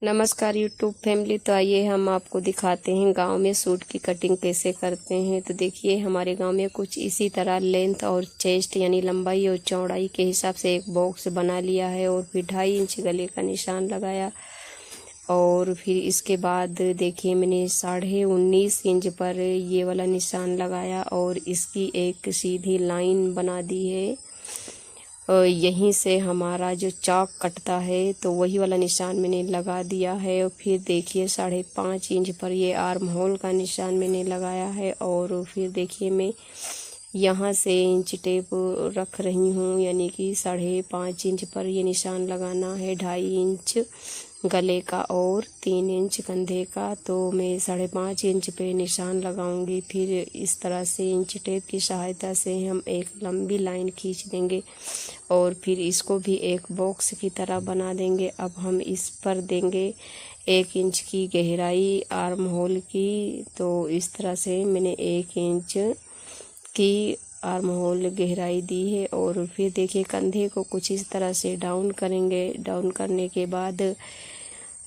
नमस्कार YouTube family. तो आइए हम आपको दिखाते हैं गांव में सूट की कटिंग कैसे करते हैं। तो देखिए हमारे गांव में कुछ इसी तरह लेंथ और चेस्ट यानी लंबाई और चौड़ाई के हिसाब से एक बॉक्स बना लिया है और फिर 2.5 इंच गले का निशान लगाया। और फिर इसके बाद देखिए मैंने 19.5 इंच पर ये वाला निशान लगाया और इसकी एक सीधी लाइन बना दी है। यहीं से हमारा जो चौक कटता है तो वही वाला निशान मैंने लगा दिया है। और फिर देखिए 5.5 इंच पर ये आर्म होल का निशान मैंने लगाया है। और फिर देखिए मैं यहाँ से इंच टेप रख रही हूँ, यानी कि 5.5 इंच पर ये निशान लगाना है, 2.5 इंच गले का और 3 इंच कंधे का। तो मैं 5.5 इंच पे निशान लगाऊंगी। फिर इस तरह से इंच टेप की सहायता से हम एक लंबी लाइन खींच देंगे और फिर इसको भी एक बॉक्स की तरह बना देंगे। अब हम इस पर देंगे 1 इंच की गहराई आर्म होल की। तो इस तरह से मैंने 1 इंच की आर्म होल गहराई दी है। और फिर देखिए कंधे को कुछ इस तरह से डाउन करेंगे। डाउन करने के बाद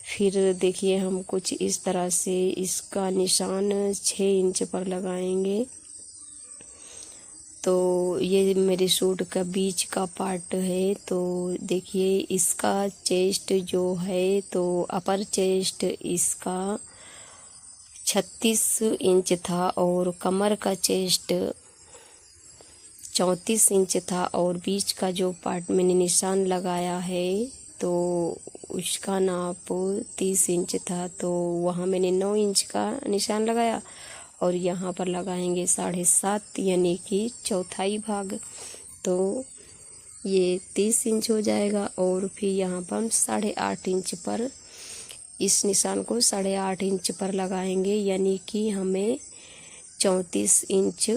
फिर देखिए हम कुछ इस तरह से इसका निशान 6 इंच पर लगाएंगे। तो ये मेरे सूट का बीच का पार्ट है। तो देखिए इसका चेस्ट जो है तो अपर चेस्ट इसका 36 इंच था और कमर का चेस्ट 34 इंच था। और बीच का जो पार्ट मैंने निशान लगाया है तो उसका नाप 30 इंच था। तो वहाँ मैंने 9 इंच का निशान लगाया और यहाँ पर लगाएंगे 7.5 यानी कि चौथाई भाग। तो ये 30 इंच हो जाएगा। और फिर यहाँ पर हम 8.5 इंच पर इस निशान को 8.5 इंच पर लगाएंगे, यानी कि हमें 34 इंच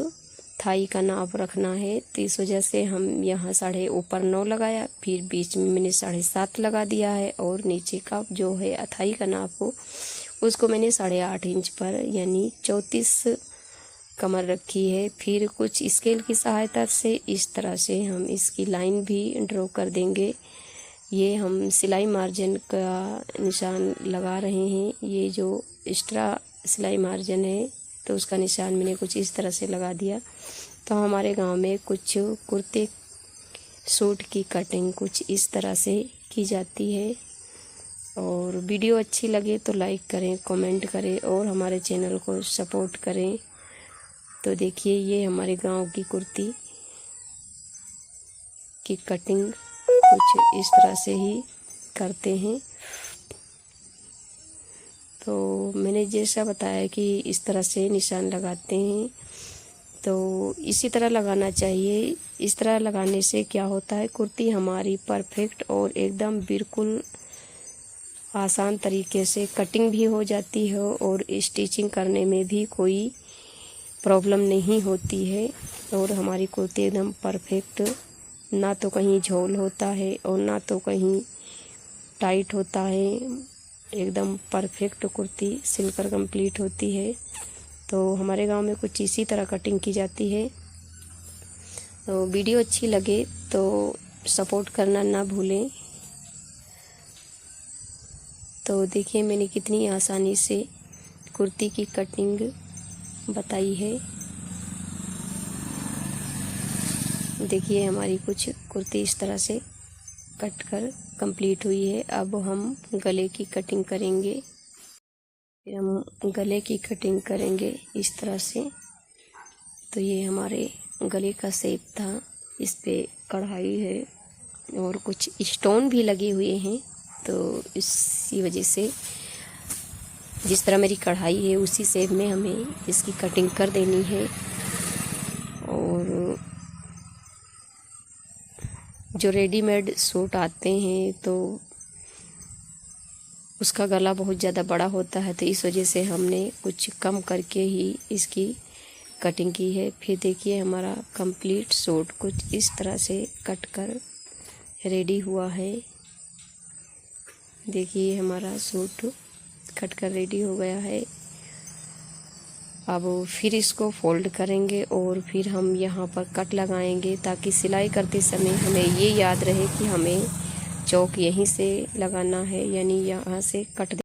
थाई का नाप रखना है। तो इस वजह से हम यहाँ ऊपर 9 लगाया, फिर बीच में मैंने 7.5 लगा दिया है और नीचे का जो है अथाई का नाप हो उसको मैंने 8.5 इंच पर यानी 34 कमर रखी है। फिर कुछ स्केल की सहायता से इस तरह से हम इसकी लाइन भी ड्रॉ कर देंगे। ये हम सिलाई मार्जिन का निशान लगा रहे हैं। ये जो एक्स्ट्रा सिलाई मार्जिन है तो उसका निशान मैंने कुछ इस तरह से लगा दिया। तो हमारे गांव में कुछ कुर्ते सूट की कटिंग कुछ इस तरह से की जाती है। और वीडियो अच्छी लगे तो लाइक करें, कमेंट करें और हमारे चैनल को सपोर्ट करें। तो देखिए ये हमारे गांव की कुर्ती की कटिंग कुछ इस तरह से ही करते हैं। तो मैंने जैसा बताया कि इस तरह से निशान लगाते हैं, तो इसी तरह लगाना चाहिए। इस तरह लगाने से क्या होता है, कुर्ती हमारी परफेक्ट और एकदम बिल्कुल आसान तरीके से कटिंग भी हो जाती है और स्टिचिंग करने में भी कोई प्रॉब्लम नहीं होती है। और हमारी कुर्ती एकदम परफेक्ट, ना तो कहीं झोल होता है और ना तो कहीं टाइट होता है। एकदम परफेक्ट कुर्ती सिलकर कंप्लीट होती है। तो हमारे गांव में कुछ इसी तरह कटिंग की जाती है। तो वीडियो अच्छी लगे तो सपोर्ट करना ना भूलें। तो देखिए मैंने कितनी आसानी से कुर्ती की कटिंग बताई है। देखिए हमारी कुछ कुर्ती इस तरह से कट कर कंप्लीट हुई है। अब हम गले की कटिंग करेंगे। फिर हम गले की कटिंग करेंगे इस तरह से। तो ये हमारे गले का शेप था, इस पे कढ़ाई है और कुछ स्टोन भी लगे हुए हैं। तो इसी वजह से जिस तरह मेरी कढ़ाई है उसी शेप में हमें इसकी कटिंग कर देनी है। और जो रेडीमेड सूट आते हैं तो उसका गला बहुत ज़्यादा बड़ा होता है, तो इस वजह से हमने कुछ कम करके ही इसकी कटिंग की है। फिर देखिए हमारा कंप्लीट सूट कुछ इस तरह से कट कर रेडी हुआ है। देखिए हमारा सूट कट कर रेडी हो गया है। अब फिर इसको फोल्ड करेंगे और फिर हम यहाँ पर कट लगाएंगे ताकि सिलाई करते समय हमें ये याद रहे कि हमें चौक यहीं से लगाना है, यानी यहाँ से कट